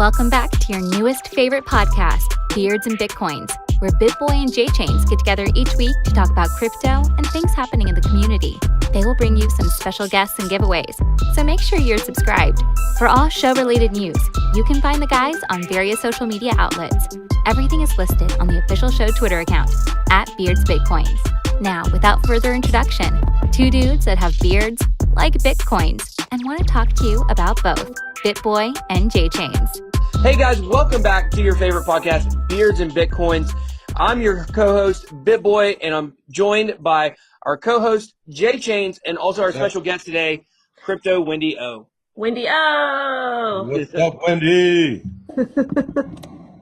Welcome back to your newest favorite podcast, Beards and Bitcoins, where BitBoy and J-Chains get together each week to talk about crypto and things happening in the community. They will bring you some special guests and giveaways, so make sure you're subscribed. For all show-related news, you can find the guys on various social media outlets. Everything is listed on the official show Twitter account, @BeardsBitcoins. Now, without further introduction, two dudes that have beards, like Bitcoins, and want to talk to you about both, BitBoy and J-Chains. Hey guys, welcome back to your favorite podcast, Beards and Bitcoins. I'm your co-host, BitBoy, and I'm joined by our co-host, J-Chains, and also our special guest today, Crypto Wendy O. Wendy O! What's up, Wendy?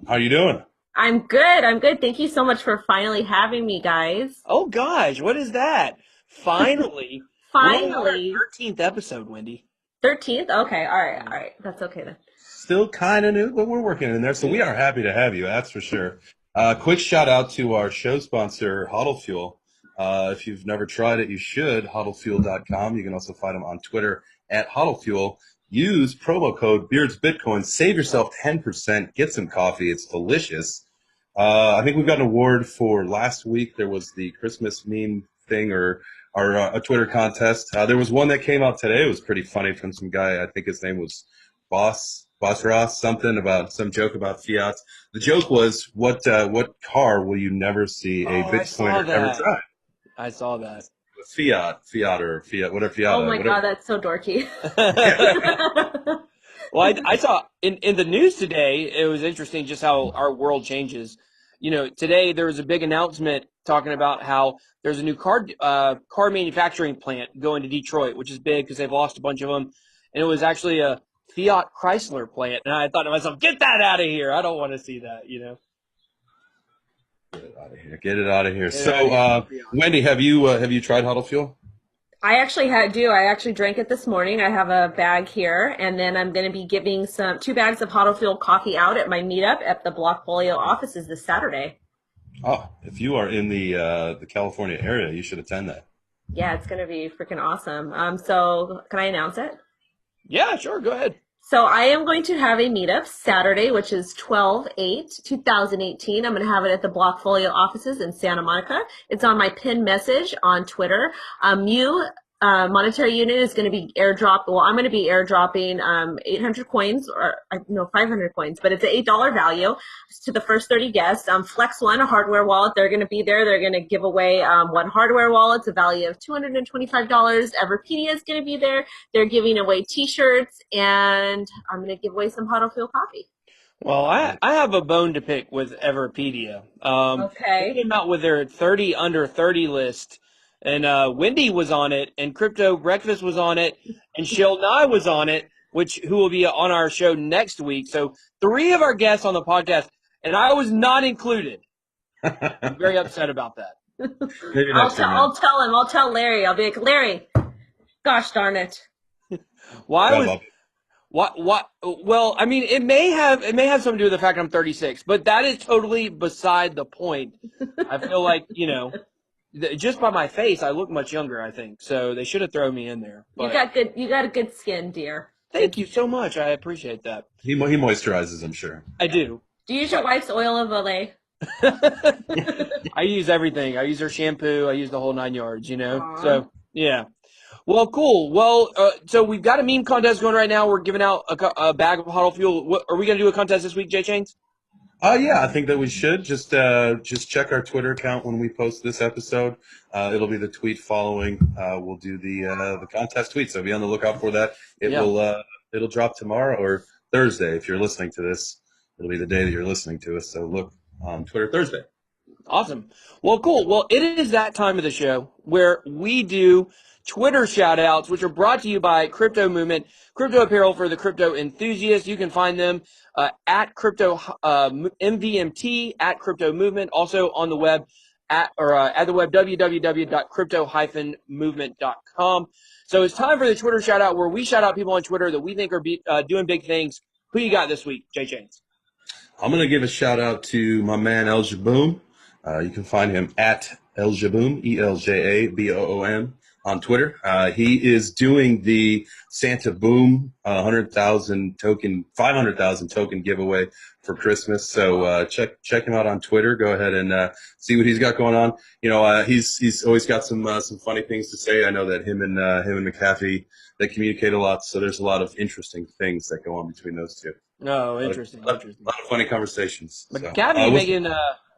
How you doing? I'm good. Thank you so much for finally having me, guys. Oh gosh, what is that? Finally. Finally. We're on our 13th episode, Wendy. 13th? Okay, all right. That's okay then. Still kind of new, but we're working in there, so we are happy to have you, that's for sure. Quick shout out to our show sponsor, HODL Fuel. If you've never tried it, you should, hodlfuel.com. You can also find them on Twitter @HODL Fuel. Use promo code BeardsBitcoin. Save yourself 10%. Get some coffee. It's delicious. I think we got an award for last week. There was the Christmas meme thing or a Twitter contest. There was one that came out today. It was pretty funny from some guy. I think his name was Boss Ross, something about some joke about fiat. The joke was, what car will you never see a Bitcoiner ever drive? I saw that. Fiat, whatever fiat. Oh my God, that's so dorky. Well, I saw in the news today, it was interesting just how our world changes. You know, today there was a big announcement talking about how there's a new car manufacturing plant going to Detroit, which is big because they've lost a bunch of them. And it was actually a Fiat Chrysler plant. And I thought to myself, get that out of here. I don't want to see that, you know. Get it out of here. So, Wendy, have you tried HODL Fuel? I actually I actually drank it this morning. I have a bag here, and then I'm going to be giving 2 bags of HODL Fuel coffee out at my meetup at the Blockfolio offices this Saturday. Oh, if you are in the California area, you should attend that. Yeah, it's going to be freaking awesome. So can I announce it? Yeah, sure. Go ahead. So I am going to have a meetup Saturday, which is 12/8/2018. I'm going to have it at the Blockfolio offices in Santa Monica. It's on my pinned message on Twitter. Monetary unit is going to be airdropped. Well, I'm going to be airdropping 800 coins, or 500 coins, but it's an $8 value to the first 30 guests. Flex One, a hardware wallet, they're going to be there. They're going to give away 1 hardware wallet. It's a value of $225. Everpedia is going to be there. They're giving away T-shirts, and I'm going to give away some HODL Fuel coffee. Well, I have a bone to pick with Everpedia. Okay. They came out with their 30 under 30 list. And Wendy was on it, and Crypto Breakfast was on it, and Shil Nye was on it, who will be on our show next week. So 3 of our guests on the podcast, and I was not included. I'm very upset about that. Maybe I'll tell him. I'll tell Larry. I'll be like, Larry, gosh darn it. Well, I mean, it may have something to do with the fact I'm 36, but that is totally beside the point. I feel like, just by my face, I look much younger, I think. So they should have thrown me in there. But You got a good skin, dear. Thank you so much. I appreciate that. He moisturizes, I'm sure. I do. Do you use your wife's oil of Olay? I use everything. I use her shampoo. I use the whole 9 yards, Aww. So, yeah. Well, cool. Well, so we've got a meme contest going right now. We're giving out a bag of HODL Fuel. Are we going to do a contest this week, J-Chains? Yeah, I think that we should just check our Twitter account when we post this episode. It'll be the tweet following. We'll do the contest tweet, so be on the lookout for that. It'll drop tomorrow or Thursday if you're listening to this. It'll be the day that you're listening to us. So look on Twitter Thursday. Awesome. Well, cool. Well, it is that time of the show where we do Twitter shout-outs, which are brought to you by Crypto Movement, crypto apparel for the crypto enthusiasts. You can find them at Crypto MVMT, at Crypto Movement, also on the web at the web www.crypto-movement.com. So it's time for the Twitter shout-out where we shout out people on Twitter that we think are doing big things. Who you got this week, J-Chains? I'm going to give a shout-out to my man Eljaboom. You can find him at Eljaboom, ELJABOOM. on Twitter. He is doing the Santa Boom 100,000 token, 500,000 token giveaway for Christmas. So check him out on Twitter. Go ahead and see what he's got going on. He's always got some funny things to say. I know that him and McAfee, they communicate a lot. So there's a lot of interesting things that go on between those two. No, interesting. A lot of funny conversations. McAfee making,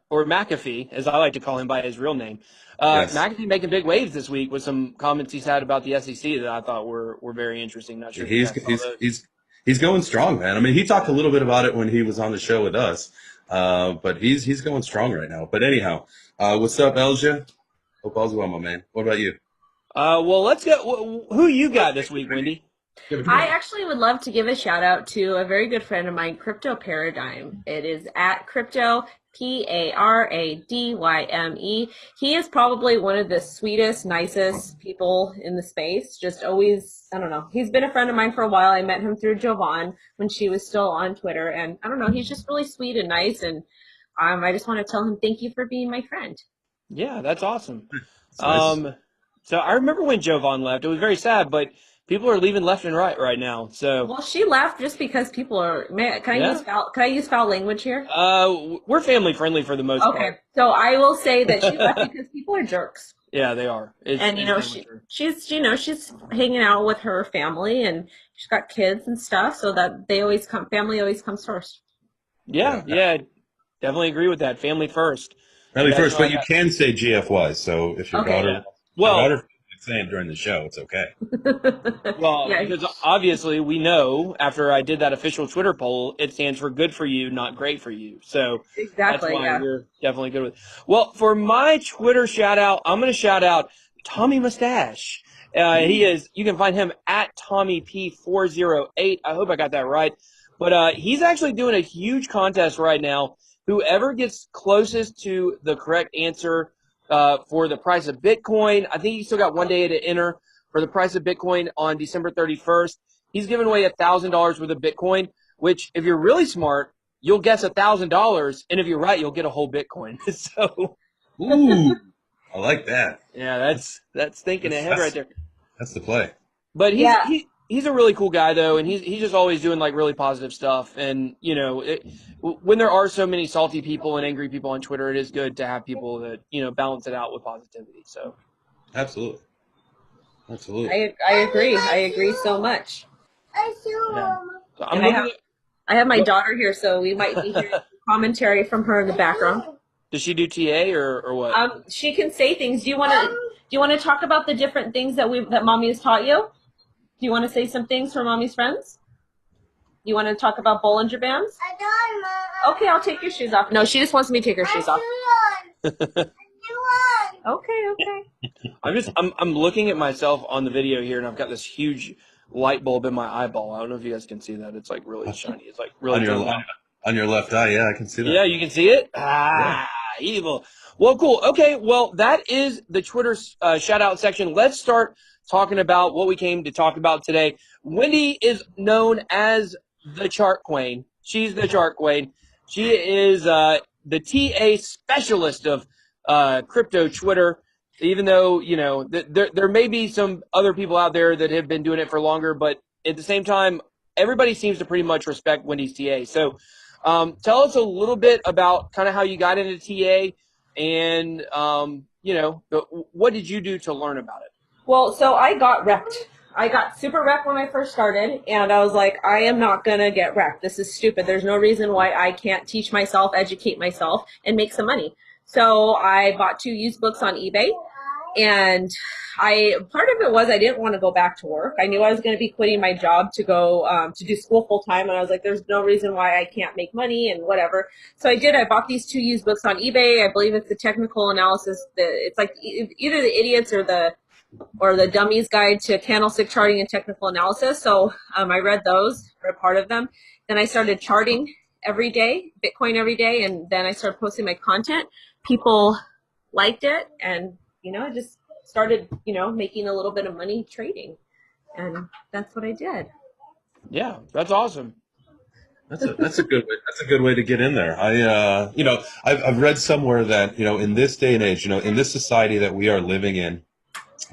or McAfee, as I like to call him by his real name. Yes. McAfee making big waves this week with some comments he's had about the SEC that I thought were very interesting. Not sure. He's going strong, man. I mean, he talked a little bit about it when he was on the show with us, but he's going strong right now. But anyhow, what's up, Elja? Hope all's well, my man. What about you? Well, let's go. Who you got this week, Wendy? I actually would love to give a shout out to a very good friend of mine, Crypto Paradigm. It is at Crypto Paradyme. He is probably one of the sweetest, nicest people in the space. Just always, I don't know. He's been a friend of mine for a while. I met him through Jovan when she was still on Twitter, and I don't know. He's just really sweet and nice, and I just want to tell him thank you for being my friend. Yeah, that's awesome. Nice. So I remember when Jovan left. It was very sad, but people are leaving left and right now. So Well, she left just because people are. Can I use foul language here? we're family friendly for the most part. Okay, so I will say that she left because people are jerks. Yeah, they are. She's hanging out with her family, and she's got kids and stuff, so that family always comes first. Yeah, definitely agree with that. Family first. Family first, but you can say GFY. So if your daughter saying during the show, it's okay. Well, because obviously we know after I did that official Twitter poll, it stands for good for you, not great for you. So exactly, that's why we're definitely good with it. Well, for my Twitter shout out, I'm going to shout out Tommy Mustache. You can find him at TommyP408. I hope I got that right. But he's actually doing a huge contest right now. Whoever gets closest to the correct answer for the price of Bitcoin. I think you still got one day to enter for the price of Bitcoin on December 31st. He's giving away $1,000 worth of Bitcoin, which if you're really smart, you'll guess $1,000. And if you're right, you'll get a whole Bitcoin. So, ooh, I like that. Yeah, that's thinking ahead right there. That's the play. But he's a really cool guy though, and he's just always doing like really positive stuff. And when there are so many salty people and angry people on Twitter, it is good to have people that balance it out with positivity. So, absolutely. I agree. I agree so much. Yeah. So I have my daughter here, so we might be hearing commentary from her in the background. Does she do TA or what? She can say things. Do you want to talk about the different things that Mommy has taught you? Do you want to say some things for Mommy's friends? You want to talk about Bollinger Bands? I don't, Mom. Okay, I'll take your shoes off. No, she just wants me to take her shoes off. Okay. I'm looking at myself on the video here, and I've got this huge light bulb in my eyeball. I don't know if you guys can see that. It's like really shiny. It's like really on your left eye. Yeah, I can see that. Yeah, you can see it. Evil. Well, cool. Okay, well, that is the Twitter shout out section. Let's start talking about what we came to talk about today. Wendy is known as the Chart Queen. She's the Chart Queen. She is the TA specialist of crypto Twitter. Even though there may be some other people out there that have been doing it for longer, but at the same time, everybody seems to pretty much respect Wendy's TA. So, tell us a little bit about kind of how you got into TA, and what did you do to learn about it? Well, so I got wrecked. I got super wrecked when I first started, and I was like, I am not going to get wrecked. This is stupid. There's no reason why I can't teach myself, educate myself, and make some money. So I bought 2 used books on eBay, and part of it was I didn't want to go back to work. I knew I was going to be quitting my job to go to do school full time, and I was like, there's no reason why I can't make money and whatever. So I did. I bought these 2 used books on eBay. I believe it's the technical analysis. It's like either the idiots or the dummies guide to candlestick charting and technical analysis. So I read those, read part of them. Then I started charting every day, Bitcoin every day, and then I started posting my content. People liked it, and I just started making a little bit of money trading, and that's what I did. Yeah, that's awesome. That's a good way. That's a good way to get in there. I've read somewhere that in this day and age, in this society that we are living in,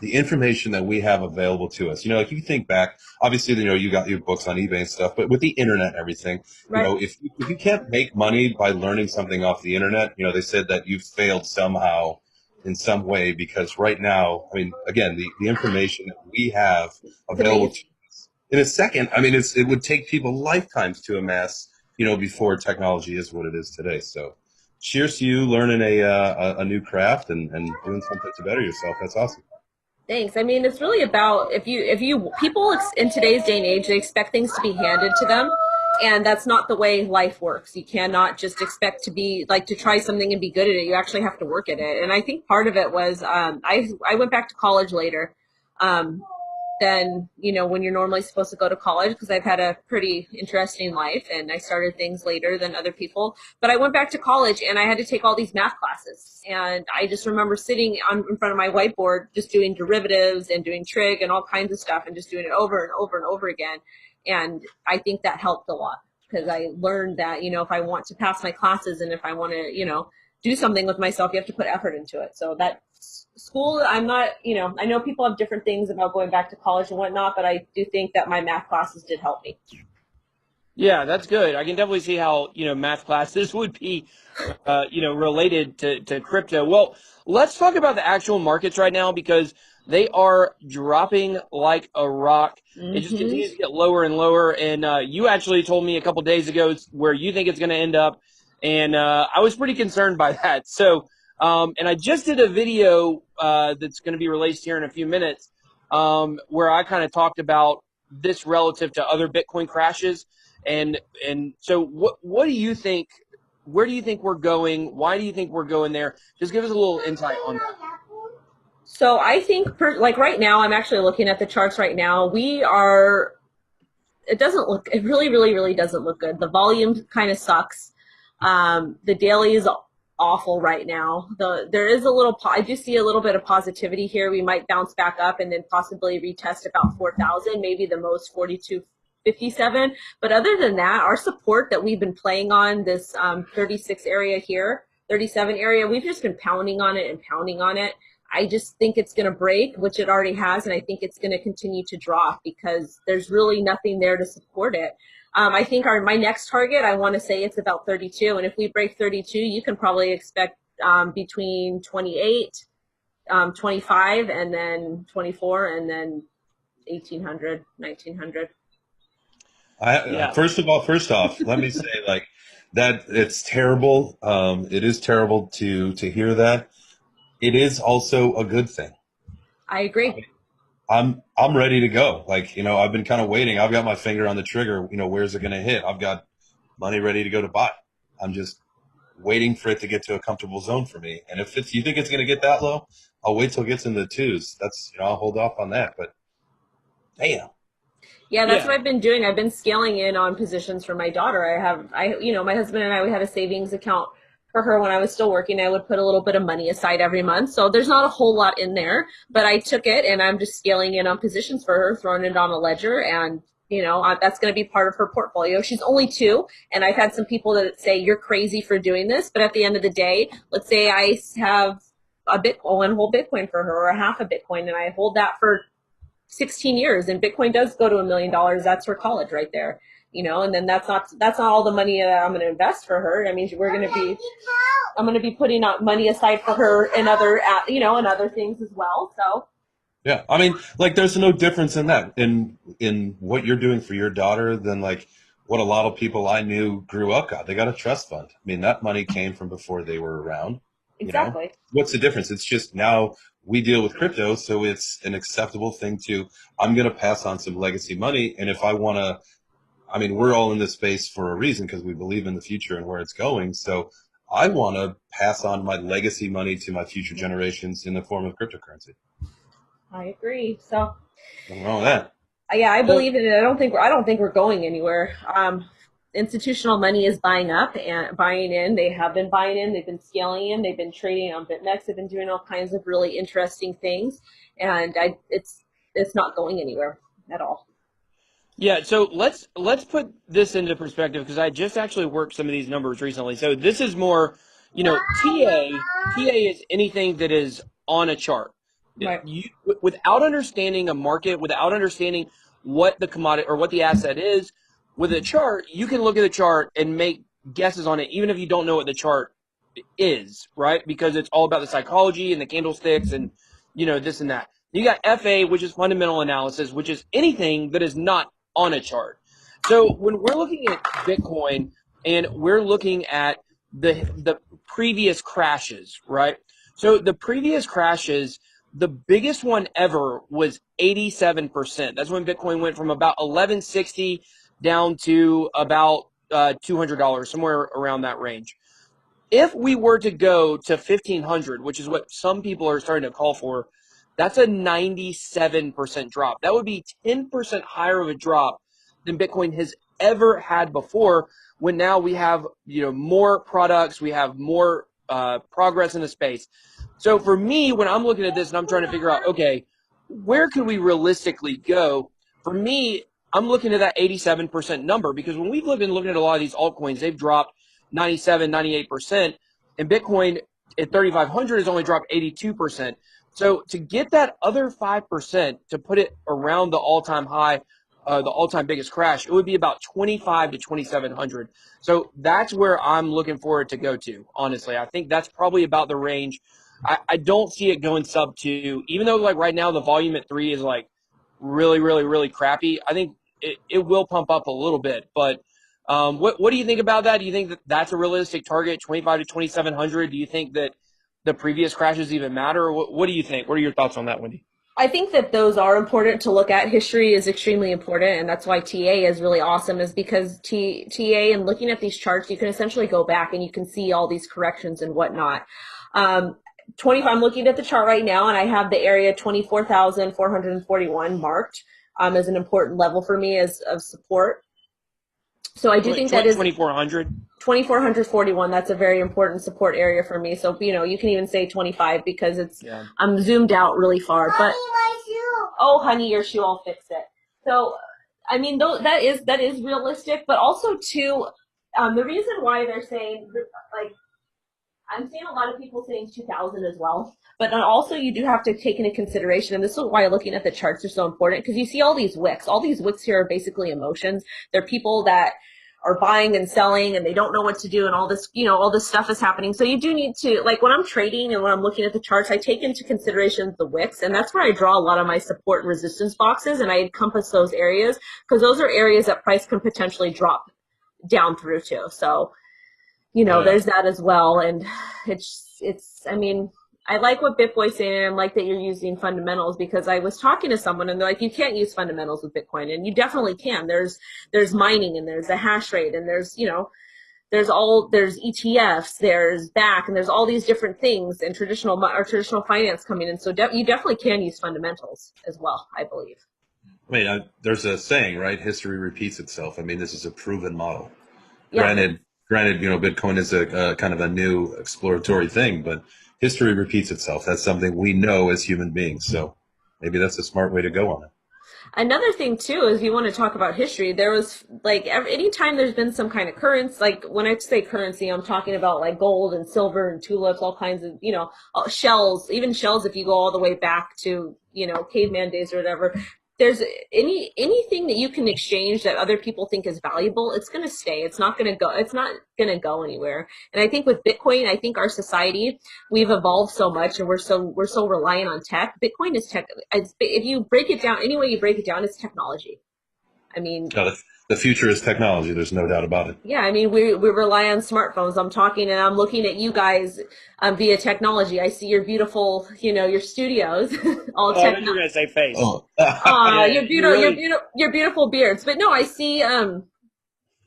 the information that we have available to us. Like you think back, obviously, you got your books on eBay and stuff, but with the internet and everything, Right. If you can't make money by learning something off the internet, they said that you've failed somehow in some way, because right now, I mean, again, the information that we have It's available to amazing. us in a second, I mean, it would take people lifetimes to amass, before technology is what it is today. So cheers to you learning a new craft and doing something to better yourself. That's awesome. Thanks. I mean, it's really about if you people in today's day and age, they expect things to be handed to them, and that's not the way life works. You cannot just expect to be like to try something and be good at it. You actually have to work at it. And I think part of it was I went back to college later. Um, than when you're normally supposed to go to college, because I've had a pretty interesting life and I started things later than other people. But I went back to college and I had to take all these math classes, and I just remember sitting in front of my whiteboard just doing derivatives and doing trig and all kinds of stuff and just doing it over and over and over again. And I think that helped a lot, because I learned that if I want to pass my classes and if I want to do something with myself, you have to put effort into it. So that school, I'm not, I know people have different things about going back to college and whatnot, but I do think that my math classes did help me. Yeah, that's good. I can definitely see how, math classes would be, related to crypto. Well, let's talk about the actual markets right now, because they are dropping like a rock. It just Mm-hmm. continues to get lower and lower. And you actually told me a couple days ago where you think it's going to end up. And I was pretty concerned by that. So, and I just did a video that's going to be released here in a few minutes, where I kind of talked about this relative to other Bitcoin crashes. And so what do you think? Where do you think we're going? Why do you think we're going there? Just give us a little insight on that. So I think like right now, I'm actually looking at the charts right now. It doesn't look, it really, really, really doesn't look good. The volume kind of sucks. The daily is awful right now. There is I do see a little bit of positivity here. We might bounce back up and then possibly retest about 4,000, maybe the most 42.57. But other than that, our support that we've been playing on this 36 area here, 37 area, we've just been pounding on it and pounding on it. I just think it's going to break, which it already has, and I think it's going to continue to drop because there's really nothing there to support it. I think my next target, I want to say it's about 32, and if we break 32, you can probably expect between 28, 25, and then 24, and then 1,800, 1,900. Yeah. First off, let me say that it's terrible. It is terrible to hear that. It is also a good thing. I agree. I'm ready to go. I've been kind of waiting. I've got my finger on the trigger. Where's it going to hit? I've got money ready to go to buy. I'm just waiting for it to get to a comfortable zone for me. And if you think it's going to get that low, I'll wait till it gets into the twos. That's, I'll hold off on that. But damn. Yeah, that's what I've been doing. I've been scaling in on positions for my daughter. My husband and I, we had a savings account for her when I was still working. I would put a little bit of money aside every month. So there's not a whole lot in there, but I took it and I'm just scaling in on positions for her, throwing it on a ledger. And, that's going to be part of her portfolio. She's only 2. And I've had some people that say, you're crazy for doing this. But at the end of the day, let's say I have one whole Bitcoin for her, or a half a Bitcoin, and I hold that for 16 years, and Bitcoin does go to $1 million. That's her college right there, and then that's not all the money that I'm going to invest for her. I mean, I'm going to be putting up money aside for her in other, and other things as well. So. Yeah. I mean, there's no difference in that, in what you're doing for your daughter than what a lot of people I knew grew up got. They got a trust fund. I mean, that money came from before they were around. Exactly. What's the difference? It's just now we deal with crypto, so it's an acceptable thing I'm going to pass on some legacy money. And if I want to, I mean, we're all in this space for a reason, because we believe in the future and where it's going. So I want to pass on my legacy money to my future generations in the form of cryptocurrency. I agree. So. Nothing wrong with that. Yeah, I believe in it. I don't think we're going anywhere. Institutional money is buying up and buying in. They have been buying in. They've been scaling in. They've been trading on BitMEX. They've been doing all kinds of really interesting things, and it's not going anywhere at all. Yeah, so let's put this into perspective, because I just actually worked some of these numbers recently. So this is more, TA is anything that is on a chart. Right. Without understanding a market, without understanding what the commodity or what the asset is, with a chart, you can look at the chart and make guesses on it, even if you don't know what the chart is, right? Because it's all about the psychology and the candlesticks and, this and that. You got FA, which is fundamental analysis, which is anything that is not on a chart. So when we're looking at Bitcoin and we're looking at the previous crashes, right? So the previous crashes, the biggest one ever was 87%. That's when Bitcoin went from about 1160 down to about $200, somewhere around that range. If we were to go to 1500, which is what some people are starting to call for, that's a 97% drop. That would be 10% higher of a drop than Bitcoin has ever had before, when now we have, more products, we have more progress in the space. So for me, when I'm looking at this and I'm trying to figure out, okay, where could we realistically go? For me, I'm looking at that 87% number, because when we've been looking at a lot of these altcoins, they've dropped 97, 98%, and Bitcoin at 3,500 has only dropped 82%. So to get that other 5% to put it around the all-time high, the all-time biggest crash, it would be about 25 to 2,700. So that's where I'm looking for it to go to, honestly. I think that's probably about the range. I don't see it going sub 2, even though like right now the volume at 3 is like really, really, really crappy. I think it will pump up a little bit, but what do you think about that? Do you think that that's a realistic target, 25 to 2,700? Do you think that the previous crashes even matter? Or what do you think? What are your thoughts on that, Wendy? I think that those are important to look at. History is extremely important, and that's why TA is really awesome, is because TA and looking at these charts, you can essentially go back and you can see all these corrections and whatnot. 25, I'm looking at the chart right now, and I have the area 24,441 marked as an important level for me as of support. So I do think that is 2,400. 2,441. That's a very important support area for me. So, you can even say 25, because I'm zoomed out really far. But oh, honey, your shoe, I'll fix it. So, I mean, that is realistic, but also too, the reason why they're saying, like, I'm seeing a lot of people saying 2,000 as well, but also you do have to take into consideration, and this is why looking at the charts are so important, because you see all these wicks. All these wicks here are basically emotions. They're people that are buying and selling, and they don't know what to do, and all this, all this stuff is happening. So you do need to, like, when I'm trading and when I'm looking at the charts, I take into consideration the wicks, and that's where I draw a lot of my support and resistance boxes, and I encompass those areas, because those are areas that price can potentially drop down through to. So, there's that as well. And I mean, I like what BitBoy's saying, and I like that you're using fundamentals, because I was talking to someone and they're like, you can't use fundamentals with Bitcoin, and you definitely can. There's mining, and there's the hash rate, and there's ETFs, there's back, and there's all these different things, and traditional finance coming in. So you definitely can use fundamentals as well, I believe. I mean, there's a saying, right? History repeats itself. I mean, this is a proven model. Yeah. Granted, Bitcoin is a kind of a new exploratory thing, but history repeats itself. That's something we know as human beings. So maybe that's a smart way to go on it. Another thing too is, you want to talk about history. There was like anytime there's been some kind of currency, like when I say currency, I'm talking about like gold and silver and tulips, all kinds of, shells, even shells, if you go all the way back to, caveman days or whatever. There's anything that you can exchange that other people think is valuable, it's going to stay. It's not going to go anywhere. And I think with Bitcoin, I think our society, we've evolved so much, and we're so reliant on tech. Bitcoin is tech. If you break it down, any way you break it down, it's technology. I mean, the future is technology. There's no doubt about it. Yeah, I mean, we rely on smartphones. I'm talking and I'm looking at you guys via technology. I see your beautiful, your studios. All I thought you were gonna say face. Oh. Your beautiful beards. But no, I see.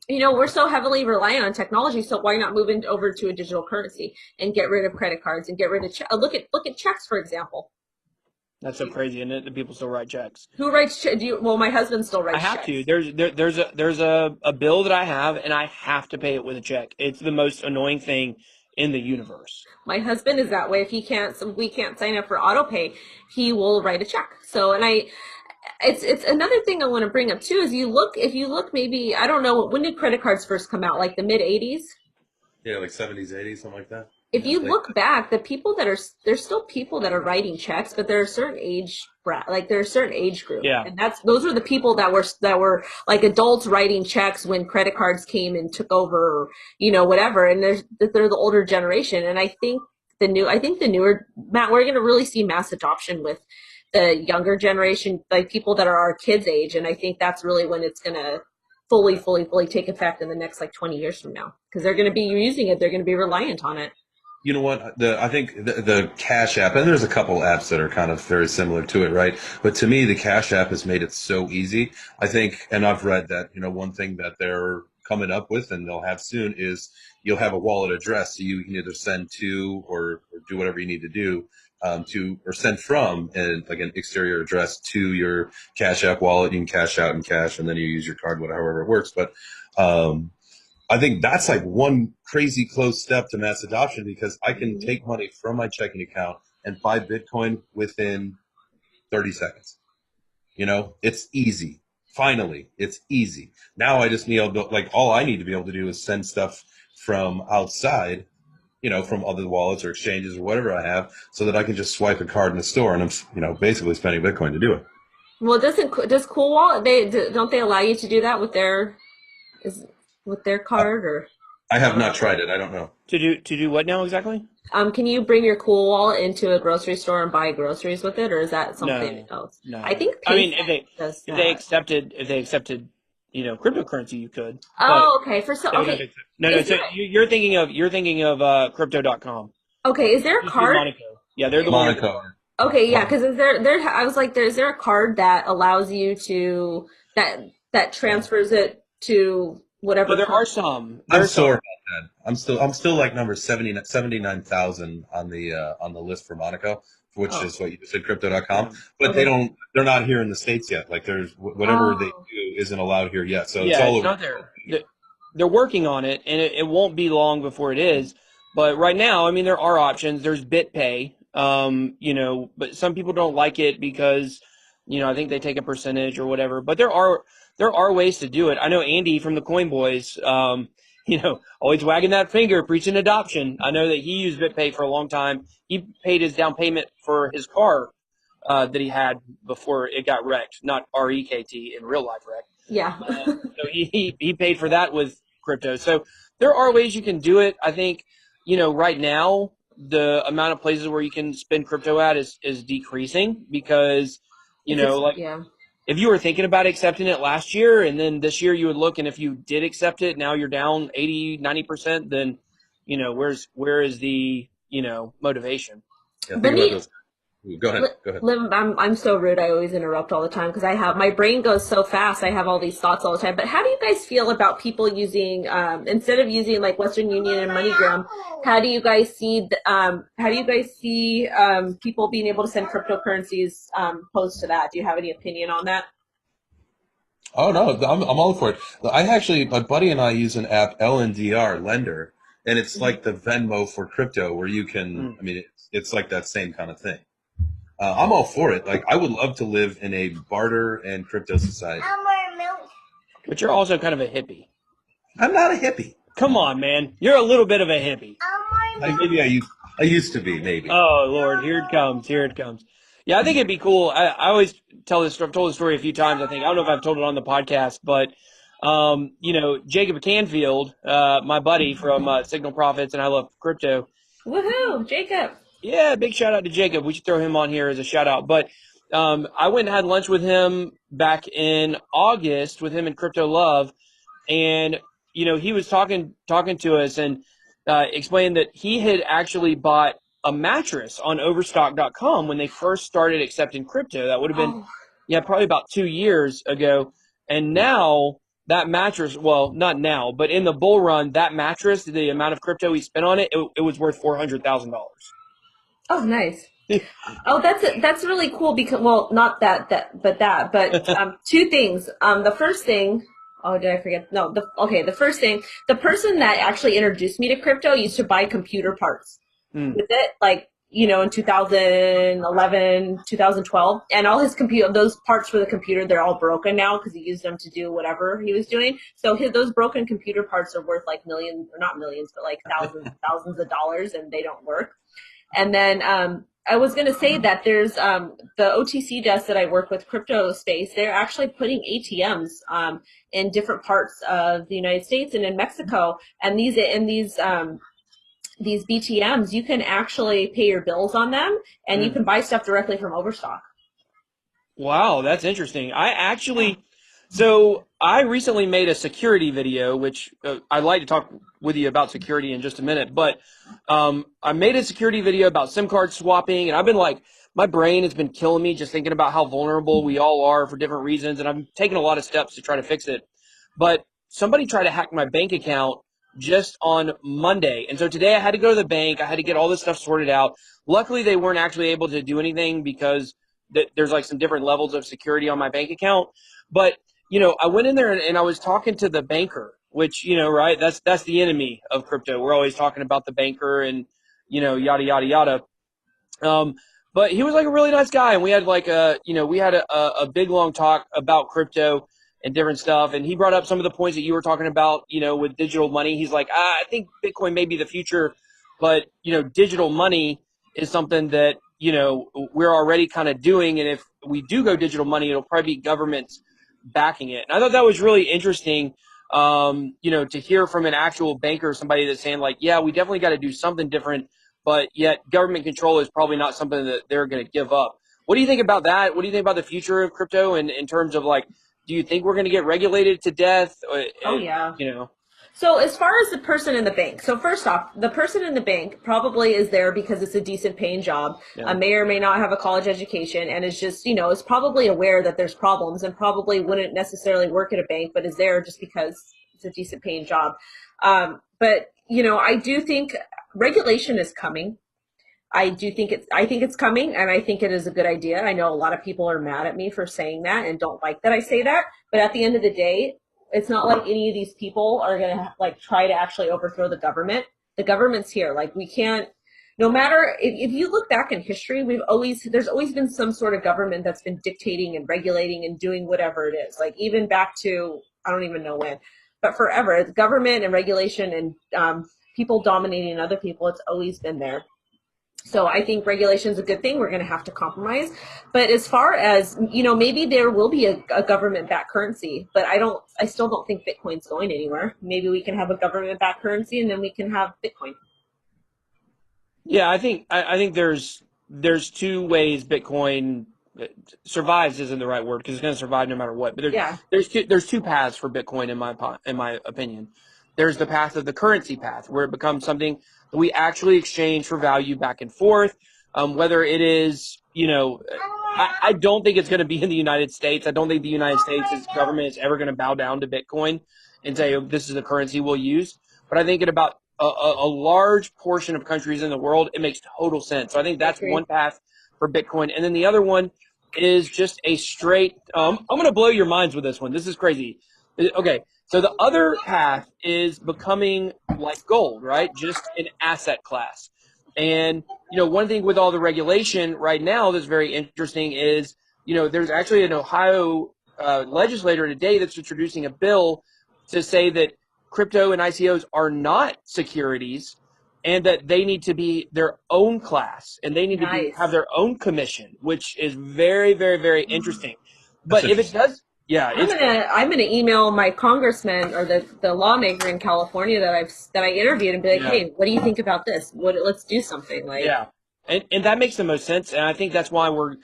We're so heavily reliant on technology. So why not move over to a digital currency and get rid of credit cards and get rid of look at checks, for example. That's so crazy, isn't it? That people still write checks. Who writes checks? Well, my husband still writes checks. I have to. There's a bill that I have, and I have to pay it with a check. It's the most annoying thing in the universe. My husband is that way. If we can't sign up for auto pay, he will write a check. So, and it's another thing I want to bring up too, is if you look maybe, I don't know, when did credit cards first come out? Like the mid 80s? Yeah, like 70s, 80s, something like that. if you look back, there's still people that are writing checks, but there are certain there's a certain age group, Yeah. and those are the people that were like adults writing checks when credit cards came and took over, whatever. And they're the older generation, and I think the newer Matt, we're going to really see mass adoption with the younger generation, like people that are our kids' age, and I think that's really when it's going to fully take effect in the next like 20 years from now, because they're going to be using it, they're going to be reliant on it. You know what? I think the Cash App, and there's a couple apps that are kind of very similar to it, right? But to me, the Cash App has made it so easy. I think, and I've read that, one thing that they're coming up with and they'll have soon is you'll have a wallet address. So you can either send to or do whatever you need to do or send from like an exterior address to your Cash App wallet. You can cash out in cash and then you use your card, however it works. But, I think that's like one crazy close step to mass adoption, because I can take money from my checking account and buy Bitcoin within 30 seconds. It's easy. Finally, it's easy. Now I just need all I need to be able to do is send stuff from outside, from other wallets or exchanges or whatever I have, so that I can just swipe a card in the store and I'm, basically spending Bitcoin to do it. Well, does Cool Wallet, don't they allow you to do that with their card? Or I have not tried it. I don't know. To do what now exactly? Can you bring your Cool Wallet into a grocery store and buy groceries with it, or is that something else? No. I think if they accepted cryptocurrency, you could. Okay. Okay. No. So you're thinking of crypto.com. Okay. Is there a card? Monaco. Yeah, they're the Monaco. one. Okay, yeah, because I was like, is there a card that allows you to that transfers it to whatever? But there are some. I'm sore about that. I'm still like number 79,000 on the list for Monaco, which is what you said, crypto.com. But they're not here in the States yet. Like there's whatever they do isn't allowed here yet. So it's all over. Not there. They're working on it, and it won't be long before it is. But right now, I mean, there are options. There's BitPay. But some people don't like it because, I think they take a percentage or whatever. But there are ways to do it. I know Andy from the Coin Boys, always wagging that finger, preaching adoption. I know that he used BitPay for a long time. He paid his down payment for his car that he had before it got wrecked, not REKT, in real life wreck. Yeah. So he paid for that with crypto. So there are ways you can do it. I think, right now, the amount of places where you can spend crypto at is decreasing because, if you were thinking about accepting it last year and then this year you would look, and if you did accept it, now you're down 80, 90%, then, where is the, motivation? Yeah, think about those. Go ahead. I'm so rude. I always interrupt all the time because my brain goes so fast. I have all these thoughts all the time. But how do you guys feel about people using instead of using like Western Union and MoneyGram? How do you guys see people being able to send cryptocurrencies post to that? Do you have any opinion on that? Oh no, I'm all for it. My buddy and I use an app, LNDR Lender, and it's like the Venmo for crypto, where you can. I mean, it's like that same kind of thing. I'm all for it. Like, I would love to live in a barter and crypto society. But you're also kind of a hippie. I'm not a hippie. Come on, man. You're a little bit of a hippie. Maybe I used to be, maybe. Oh, Lord. Here it comes. Yeah, I think it'd be cool. I always tell this story. I've told the story a few times, I think. I don't know if I've told it on the podcast, but, Jacob Canfield, my buddy from Signal Profits and I Love Crypto. Woohoo, Jacob. Yeah, big shout out to Jacob. We should throw him on here as a shout out. But I went and had lunch with him back in August with him and Crypto Love. And, he was talking to us and explained that he had actually bought a mattress on overstock.com when they first started accepting crypto. That would have been, probably about 2 years ago. And now that mattress, well, not now, but in the bull run, that mattress, the amount of crypto he spent on it, it was worth $400,000. Oh, nice. Oh, that's really cool because, well, not but two things. The first thing, oh, did I forget? No, the first thing, the person that actually introduced me to crypto used to buy computer parts with it. Like, in 2011, 2012, and all his those parts for the computer, they're all broken now because he used them to do whatever he was doing. So those broken computer parts are worth like millions, or not millions, but like thousands of dollars, and they don't work. And then I was going to say that there's the OTC desk that I work with, crypto space. They're actually putting ATMs in different parts of the United States and in Mexico, and these BTMs, you can actually pay your bills on them, and you can buy stuff directly from Overstock. Wow, that's interesting. So I recently made a security video, which I'd like to talk with you about security in just a minute. But I made a security video about SIM card swapping, and I've been like, my brain has been killing me just thinking about how vulnerable we all are for different reasons, and I'm taking a lot of steps to try to fix it. But somebody tried to hack my bank account just on Monday, and so today I had to go to the bank. I had to get all this stuff sorted out. Luckily, they weren't actually able to do anything because there's like some different levels of security on my bank account. But I went in there and I was talking to the banker, which, right, that's the enemy of crypto. We're always talking about the banker and, yada, yada, yada. But he was like a really nice guy, and we had like a big long talk about crypto and different stuff. And he brought up some of the points that you were talking about, with digital money. He's like, I think Bitcoin may be the future, but, digital money is something that, we're already kind of doing. And if we do go digital money, it'll probably be governments backing it. And I thought that was really interesting, to hear from an actual banker, somebody that's saying like, yeah, we definitely got to do something different, but yet government control is probably not something that they're going to give up. What do you think about that? What do you think about the future of crypto and in terms of like, do you think we're going to get regulated to death? Oh, yeah. So as far as the person in the bank, so first off, the person in the bank probably is there because it's a decent paying job, may or may not have a college education, and is just, is probably aware that there's problems and probably wouldn't necessarily work at a bank, but is there just because it's a decent paying job. But, I do think regulation is coming. I think it's coming, and I think it is a good idea. I know a lot of people are mad at me for saying that and don't like that I say that, but at the end of the day, it's not like any of these people are going to like try to actually overthrow the government. The government's here. Like we can't, no matter if you look back in history, there's always been some sort of government that's been dictating and regulating and doing whatever it is. Like even back to, I don't even know when, but forever, the government and regulation and people dominating other people, it's always been there. So I think regulation is a good thing. We're going to have to compromise. But as far as, maybe there will be a government-backed currency, but I still don't think Bitcoin's going anywhere. Maybe we can have a government-backed currency and then we can have Bitcoin. Yeah, I think there's two ways Bitcoin survives isn't the right word because it's going to survive no matter what. But there's two paths for Bitcoin in my opinion. There's the path of the currency path where it becomes something that we actually exchange for value back and forth. Whether it is, I don't think it's going to be in the United States. I don't think the United States' government is ever going to bow down to Bitcoin and say, oh, this is the currency we'll use. But I think in about a large portion of countries in the world, it makes total sense. So I think that's one path for Bitcoin. And then the other one is just a straight, I'm going to blow your minds with this one. This is crazy. Okay. So the other path is becoming like gold, right? Just an asset class. And, one thing with all the regulation right now that's very interesting is, there's actually an Ohio legislator today that's introducing a bill to say that crypto and ICOs are not securities and that they need to be their own class and they need to have their own commission, which is very, very, very interesting. But if it does, I'm gonna email my congressman or the lawmaker in California that I interviewed and be like, hey, what do you think about this? Let's do something. And that makes the most sense. And I think that's why we're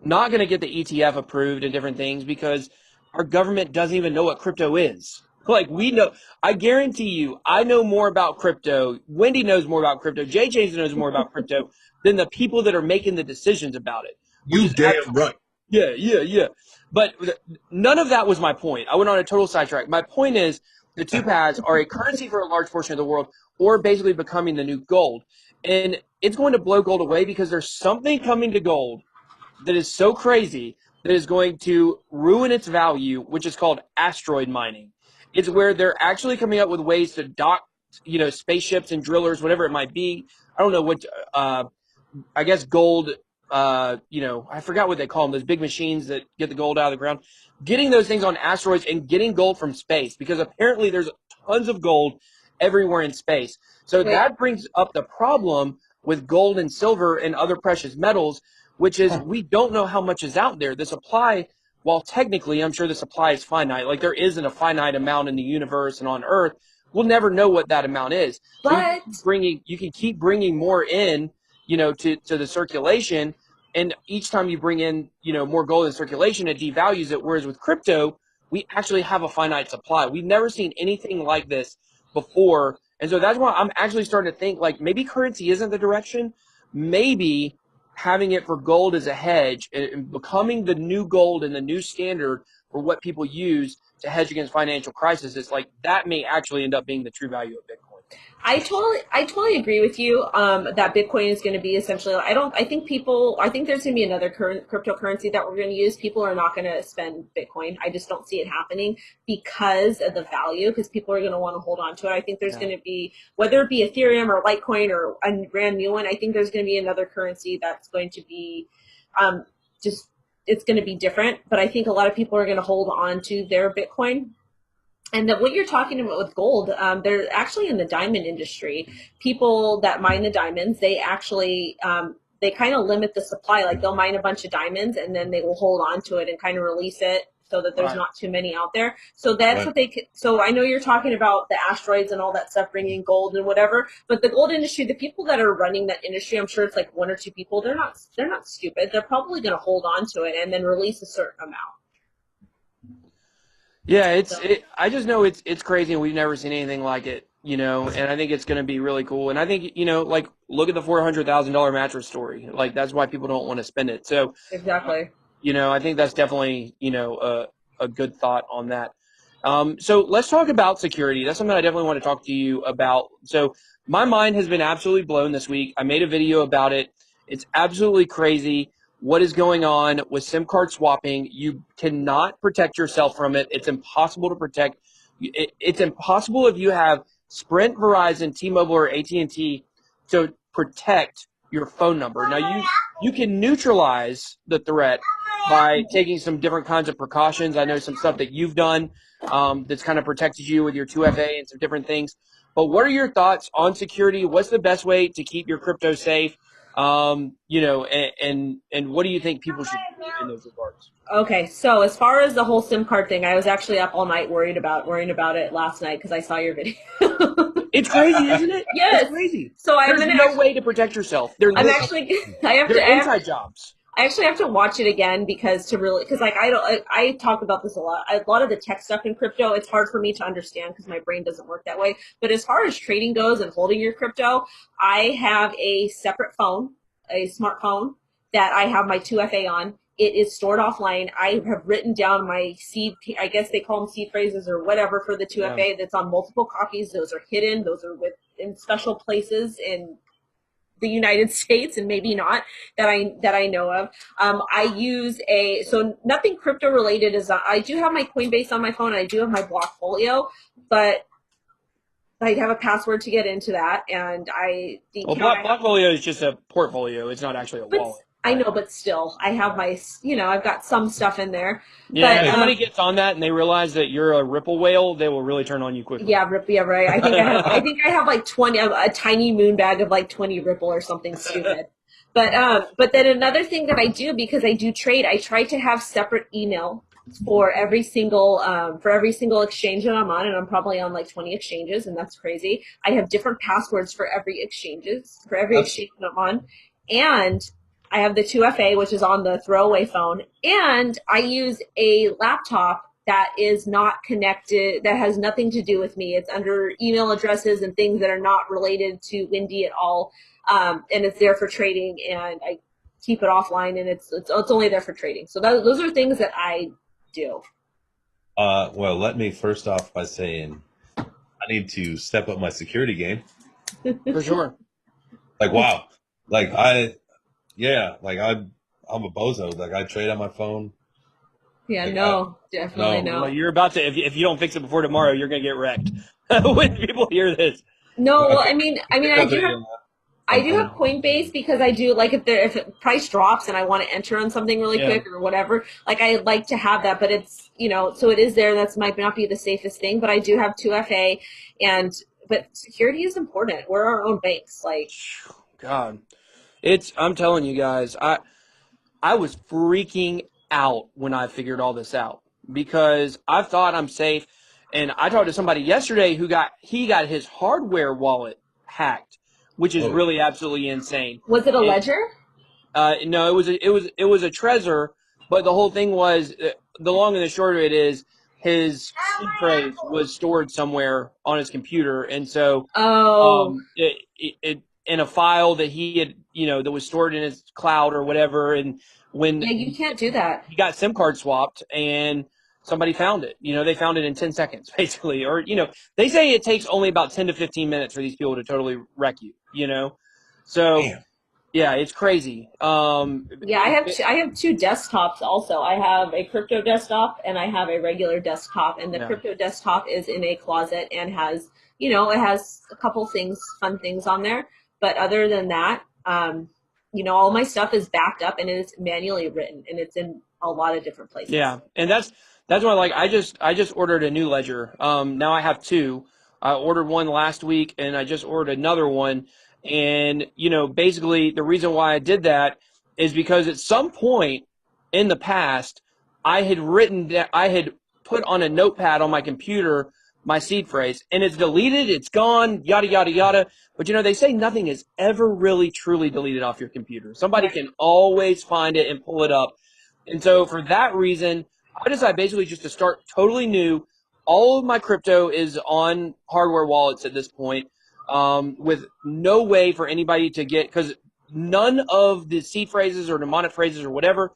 not going to get the ETF approved and different things because our government doesn't even know what crypto is. Like we know, I guarantee you, I know more about crypto. Wendy knows more about crypto. JJ knows more about crypto than the people that are making the decisions about it. You damn right. Yeah. But none of that was my point. I went on a total sidetrack. My point is the two paths are a currency for a large portion of the world or basically becoming the new gold. And it's going to blow gold away because there's something coming to gold that is so crazy that is going to ruin its value, which is called asteroid mining. It's where they're actually coming up with ways to dock, spaceships and drillers, whatever it might be. I don't know what I guess gold, I forgot what they call them, those big machines that get the gold out of the ground, getting those things on asteroids and getting gold from space, because apparently there's tons of gold everywhere in space. So that brings up the problem with gold and silver and other precious metals, which is we don't know how much is out there. The supply, while technically I'm sure the supply is finite, like there isn't a finite amount in the universe and on Earth, we'll never know what that amount is. But So you can keep bringing more in, to the circulation. And each time you bring in, more gold in circulation, it devalues it. Whereas with crypto, we actually have a finite supply. We've never seen anything like this before. And so that's why I'm actually starting to think like maybe currency isn't the direction. Maybe having it for gold as a hedge and becoming the new gold and the new standard for what people use to hedge against financial crisis, is like that may actually end up being the true value of Bitcoin. I totally agree with you that Bitcoin is going to be essentially. I think there's going to be another cryptocurrency that we're going to use. People are not going to spend Bitcoin. I just don't see it happening because of the value, because people are going to want to hold on to it. I think there's going to be, whether it be Ethereum or Litecoin or a brand new one, I think there's going to be another currency that's going to be it's going to be different. But I think a lot of people are going to hold on to their Bitcoin. And what you're talking about with gold, they're actually in the diamond industry. People that mine the diamonds, they actually they kind of limit the supply. Like they'll mine a bunch of diamonds and then they will hold on to it and kind of release it so that there's not too many out there. So that's what so I know you're talking about the asteroids and all that stuff, bringing gold and whatever, but the gold industry, the people that are running that industry, I'm sure it's like one or two people. They're not stupid. They're probably going to hold on to it and then release a certain amount. Yeah, I just know it's crazy, and we've never seen anything like it, and I think it's going to be really cool. And I think, like, look at the $400,000 mattress story. Like, that's why people don't want to spend it. So exactly. I think that's definitely, a good thought on that. So let's talk about security. That's something I definitely want to talk to you about. So my mind has been absolutely blown this week. I made a video about it. It's absolutely crazy what is going on with SIM card swapping. You cannot protect yourself from it. It's impossible to protect. It's impossible if you have Sprint, Verizon, T-Mobile, or AT&T to protect your phone number. Now, you can neutralize the threat by taking some different kinds of precautions. I know some stuff that you've done that's kind of protected you with your 2FA and some different things. But what are your thoughts on security? What's the best way to keep your crypto safe? And what do you think people should do in those regards? Okay, so as far as the whole SIM card thing, I was actually up all night worrying about it last night because I saw your video. It's crazy, isn't it? Yes. It's crazy. So there's no way to protect yourself. They're inside jobs. I actually have to watch it again because I talk about this a lot. A lot of the tech stuff in crypto, it's hard for me to understand because my brain doesn't work that way. But as far as trading goes and holding your crypto, I have a separate phone, a smartphone that I have my 2FA on. It is stored offline. I have written down my seed, I guess they call them seed phrases or whatever for the 2FA that's on multiple copies. Those are hidden. Those are in special places in the United States and maybe not that I know of. I use so nothing crypto related is, I do have my Coinbase on my phone. I do have my Blockfolio, but I have a password to get into that. And Blockfolio is just a portfolio. It's not actually a wallet. I know, but still, I have I've got some stuff in there. Yeah, but, if somebody gets on that and they realize that you're a Ripple whale, they will really turn on you quickly. Yeah, right. I think I have like 20, a tiny moon bag of like 20 Ripple or something stupid. But then another thing that I do, because I do trade, I try to have separate email for every single exchange that I'm on, and I'm probably on like 20 exchanges, and that's crazy. I have different passwords for every exchange that I'm on, and I have the 2FA, which is on the throwaway phone, and I use a laptop that is not connected, that has nothing to do with me. It's under email addresses and things that are not related to Wendy at all, and it's there for trading, and I keep it offline, and it's only there for trading. So those are things that I do. Well, let me first off by saying I need to step up my security game. For sure. Like, wow. Like, I'm a bozo. Like, I trade on my phone. Yeah, like, definitely no. Well, you're about to, if you don't fix it before tomorrow, you're going to get wrecked when people hear this. No, well, I mean, I do have Coinbase because I do like if the price drops and I want to enter on something really quick or whatever, like I like to have that, but it's, so it is there. That's might not be the safest thing, but I do have 2FA but security is important. We're our own banks. Like, God, I'm telling you guys, I was freaking out when I figured all this out because I thought I'm safe. And I talked to somebody yesterday who got his hardware wallet hacked, which is really absolutely insane. Was it a ledger? No, it was a Trezor, but the whole thing was the long and the short of it is his seed phrase was stored somewhere on his computer, and so it in a file that he had that was stored in his cloud or whatever, and when you can't do that. He got SIM card swapped and somebody found it. They found it in 10 seconds basically, or they say it takes only about 10 to 15 minutes for these people to totally wreck you. So. Damn. Yeah, it's crazy. I have two desktops also. I have a crypto desktop and I have a regular desktop, and the crypto desktop is in a closet and has, it has a couple fun things on there. But other than that, all my stuff is backed up and it is manually written and it's in a lot of different places. Yeah, and that's why I just ordered a new ledger. Now I have two. I ordered one last week and I just ordered another one. And, basically the reason why I did that is because at some point in the past, I had put on a notepad on my computer my seed phrase, and it's deleted, it's gone, yada, yada, yada. But, they say nothing is ever really truly deleted off your computer. Somebody can always find it and pull it up. And so for that reason, I decided basically just to start totally new. All of my crypto is on hardware wallets at this point. With no way for anybody to get, because none of the seed phrases or mnemonic phrases or whatever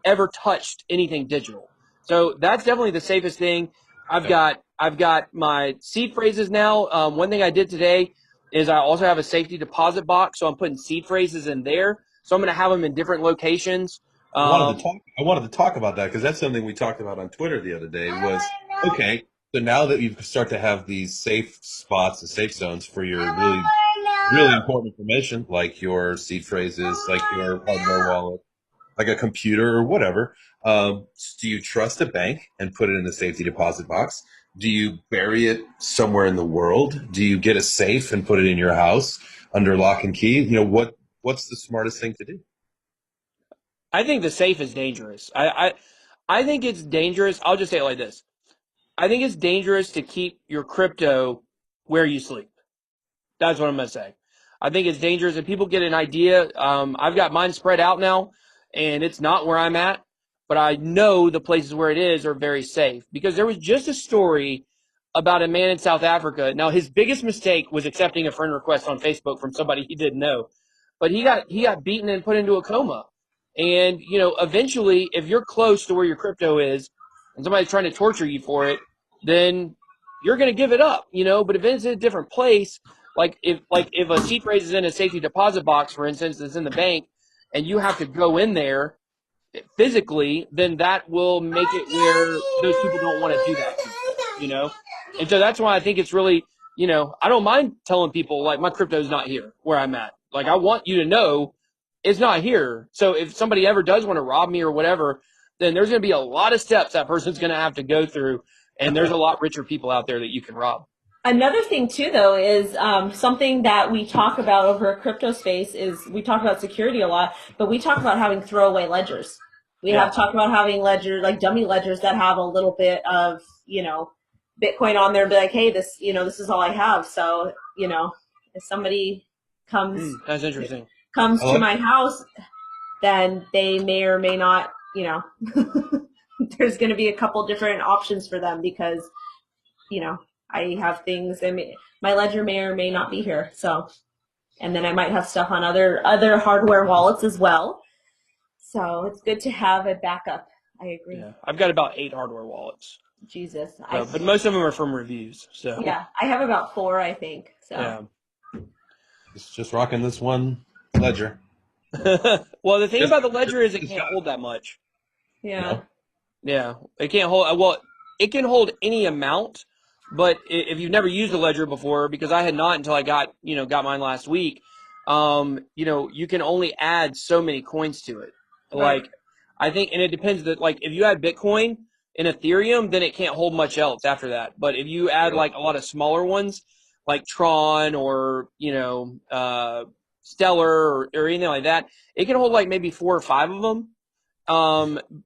ever touched anything digital. So that's definitely the safest thing. I've got my seed phrases now. One thing I did today is I also have a safety deposit box, so I'm putting seed phrases in there. So I'm going to have them in different locations. I wanted to talk about that because that's something we talked about on Twitter the other day. Was okay. So now that you start to have these safe spots and safe zones for your really important information, like your seed phrases, like your hardware wallet, like a computer or whatever, do you trust a bank and put it in the safety deposit box? Do you bury it somewhere in the world? Do you get a safe and put it in your house under lock and key? What's the smartest thing to do? I think the safe is dangerous. I think it's dangerous. I'll just say it like this. I think it's dangerous to keep your crypto where you sleep. That's what I'm going to say. I think it's dangerous if people get an idea. I've got mine spread out now, and it's not where I'm at, but I know the places where it is are very safe because there was just a story about a man in South Africa. Now, his biggest mistake was accepting a friend request on Facebook from somebody he didn't know, but he got beaten and put into a coma. And, eventually, if you're close to where your crypto is and somebody's trying to torture you for it, then you're going to give it up, But if it's in a different place, like if a seed phrase is in a safety deposit box, for instance, that's in the bank, and you have to go in there physically, then that will make it where those people don't want to do that to you, And so that's why I think it's really, I don't mind telling people, like, my crypto's not here where I'm at. Like, I want you to know it's not here. So if somebody ever does want to rob me or whatever, then there's going to be a lot of steps that person's going to have to go through. And there's a lot richer people out there that you can rob. Another thing too, though, is something that we talk about over a crypto space is we talk about security a lot, but we talk about having throwaway ledgers. We have talked about having ledgers, like dummy ledgers that have a little bit of, Bitcoin on there and be like, hey, this is all I have. So, if somebody comes, that's interesting. Comes to my house, then they may or may not, there's going to be a couple different options for them because, I have things and my ledger may or may not be here. So, and then I might have stuff on other hardware wallets as well. So it's good to have a backup. I agree. Yeah, I've got about 8 hardware wallets. Jesus. But most of them are from reviews. So yeah, I have about 4, I think. So yeah. It's just rocking this one ledger. Well, the thing about the ledger is it can't hold that much. Yeah. Yeah, it can't hold. Well, it can hold any amount, but if you've never used a ledger before, because I had not until I got mine last week, you can only add so many coins to it. Right. Like, I think, and it depends that, like, if you add Bitcoin and Ethereum, then it can't hold much else after that. But if you add like a lot of smaller ones, like Tron or, Stellar or anything like that, it can hold like maybe 4 or 5 of them.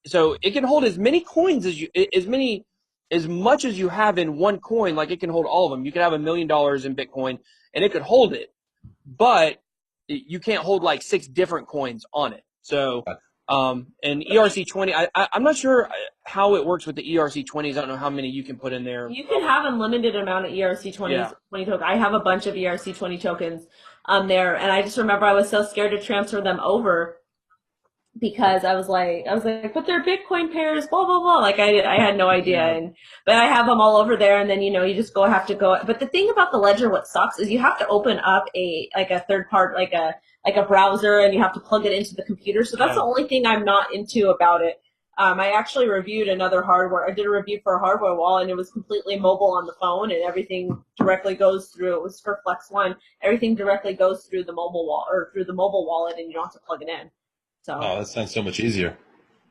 So it can hold as many coins as much as you have in one coin. Like, it can hold all of them. You could have $1 million in Bitcoin and it could hold it, but you can't hold like 6 different coins on it. So, and ERC20, I'm not sure how it works with the ERC20s. I don't know how many you can put in there. You can have unlimited amount of ERC20s, Yeah. 20 tokens. I have a bunch of ERC20 tokens there, and I just remember I was so scared to transfer them over because I was like, but they're Bitcoin pairs, blah blah blah. Like I had no idea, but I have them all over there, and then you just have to go. But the thing about the Ledger, what sucks is you have to open up a third part, like a browser, and you have to plug it into the computer. So that's the only thing I'm not into about it. I actually reviewed another hardware. I did a review for a hardware wall, and it was completely mobile on the phone, and everything directly goes through. It was for Flex One. Everything directly goes through the mobile wall or through the mobile wallet, and you don't have to plug it in. So, oh, that sounds so much easier.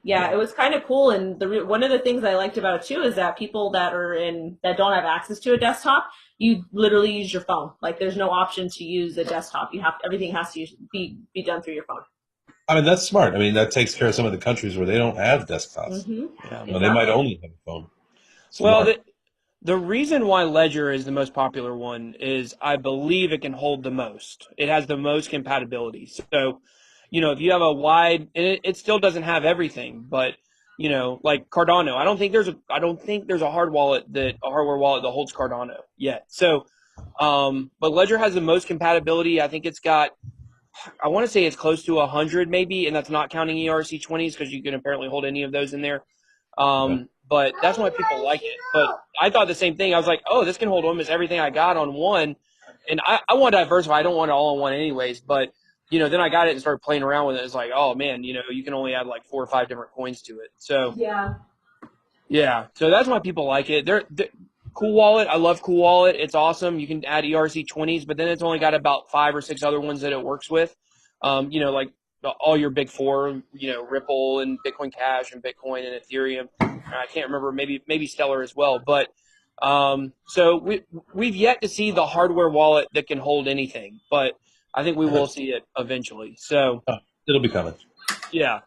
Yeah, it was kind of cool, and one of the things I liked about it too is that people that don't have access to a desktop, you literally use your phone. Like, there's no option to use a desktop. Everything has to be done through your phone. I mean, that's smart. I mean, that takes care of some of the countries where they don't have desktops. Mm-hmm. Yeah. Exactly. They might only have a phone. Smart. Well, the reason why Ledger is the most popular one is I believe it can hold the most. It has the most compatibility. So, if you have a wide, and it still doesn't have everything, but like Cardano, I don't think there's a hardware wallet that holds Cardano yet. So, but Ledger has the most compatibility. I think it's got, I want to say it's close to 100 maybe, and that's not counting ERC20s because you can apparently hold any of those in there. But that's why people like it. But I thought the same thing. I was like, oh, this can hold almost everything I got on one. And I want to diversify. I don't want it all on one anyways. But, then I got it and started playing around with it. It's like, oh, man, you can only add like 4 or 5 different coins to it. So, yeah. So that's why people like it. They're Cool Wallet. I love Cool Wallet. It's awesome. You can add ERC20s, but then it's only got about 5 or 6 other ones that it works with. Like all your big four, Ripple and Bitcoin Cash and Bitcoin and Ethereum. I can't remember, maybe Stellar as well. But so we've yet to see the hardware wallet that can hold anything, but I think we will see it eventually. So it'll be coming. Yeah.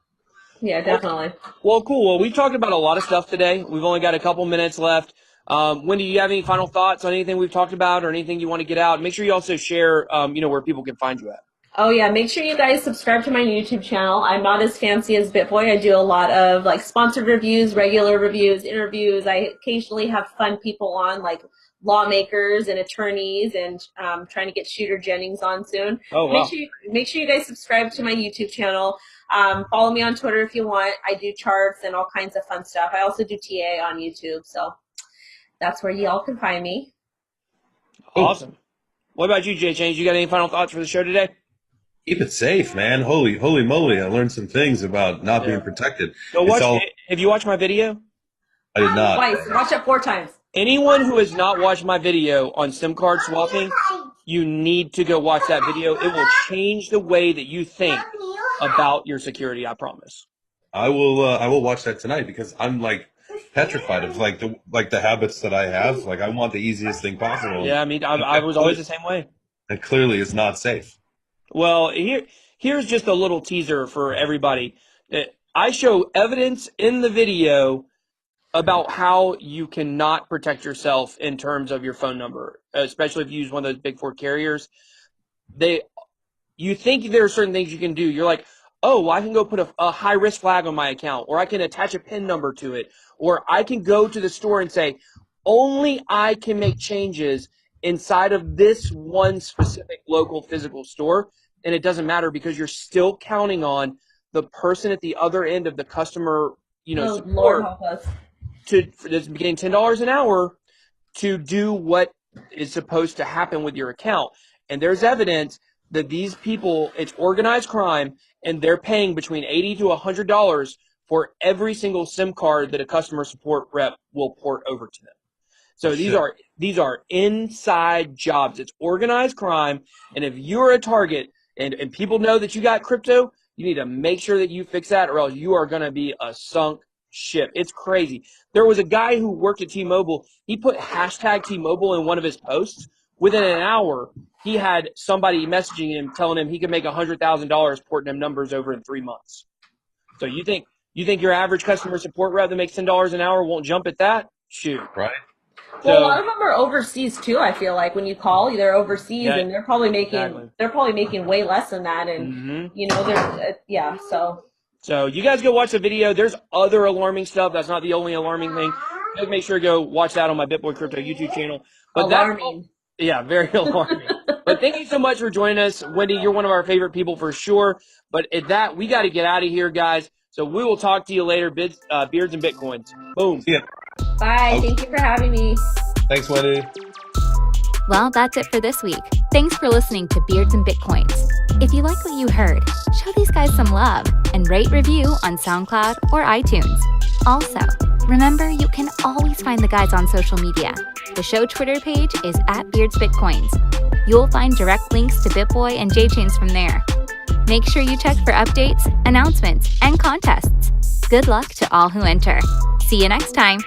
Yeah, definitely. Well, cool. Well, we've talked about a lot of stuff today. We've only got a couple minutes left. Wendy, do you have any final thoughts on anything we've talked about or anything you want to get out? Make sure you also share, where people can find you at. Oh yeah, make sure you guys subscribe to my YouTube channel. I'm not as fancy as BitBoy. I do a lot of like sponsored reviews, regular reviews, interviews. I occasionally have fun people on, like lawmakers and attorneys, and trying to get Shooter Jennings on soon. Oh, wow. Make sure you guys subscribe to my YouTube channel. Follow me on Twitter if you want. I do charts and all kinds of fun stuff. I also do TA on YouTube, so that's where y'all can find me. Awesome. What about you, Jay Chains? You got any final thoughts for the show today? Keep it safe, man. Holy moly. I learned some things about not being protected. So have you watched my video? I did not. Twice. Watch it 4 times. Anyone who has not watched my video on SIM card swapping, you need to go watch that video. It will change the way that you think about your security, I promise. I will watch that tonight because I'm like petrified of like the habits that I have. Like, I want the easiest thing possible. Yeah, I mean, I was always the same way. It clearly is not safe. Well, here's just a little teaser for everybody. I show evidence in the video about how you cannot protect yourself in terms of your phone number, especially if you use one of those big 4 carriers. You think there are certain things you can do. You're like, oh, well, I can go put a high-risk flag on my account, or I can attach a PIN number to it, or I can go to the store and say, only I can make changes inside of this one specific local physical store. And it doesn't matter because you're still counting on the person at the other end of the customer, support Lord help us. that's getting $10 an hour to do what is supposed to happen with your account. And there's evidence that these people, it's organized crime, and they're paying between $80 to $100 for every single SIM card that a customer support rep will port over to them. So these are inside jobs. It's organized crime, and if you're a target, and people know that you got crypto, you need to make sure that you fix that, or else you are going to be a sunk ship. It's crazy. There was a guy who worked at T-Mobile. He put hashtag T-Mobile in one of his posts. Within an hour, he had somebody messaging him telling him he could make $100,000 porting them numbers over in 3 months. So you think your average customer support rep that makes $10 an hour won't jump at that? Shoot. Right. Well, a lot of them are overseas too. I feel like when you call, they're overseas, Yeah, and they're probably making exactly. way less than that, and you know, they're So you guys go watch the video. There's other alarming stuff. That's not the only alarming thing. Just make sure to go watch that on my BitBoy Crypto YouTube channel. But alarming. Yeah, very alarming. But thank you so much for joining us, Wendy. You're one of our favorite people for sure. But at that, we got to get out of here, guys. So we will talk to you later. Beards and Bitcoins. Boom. Yeah. Bye. Okay. Thank you for having me. Thanks, Wendy. Well, that's it for this week. Thanks for listening to Beards and Bitcoins. If you like what you heard, show these guys some love and rate review on SoundCloud or iTunes. Also, remember you can always find the guys on social media. The show Twitter page is @BeardsBitcoins. You'll find direct links to BitBoy and JChains from there. Make sure you check for updates, announcements, and contests. Good luck to all who enter. See you next time.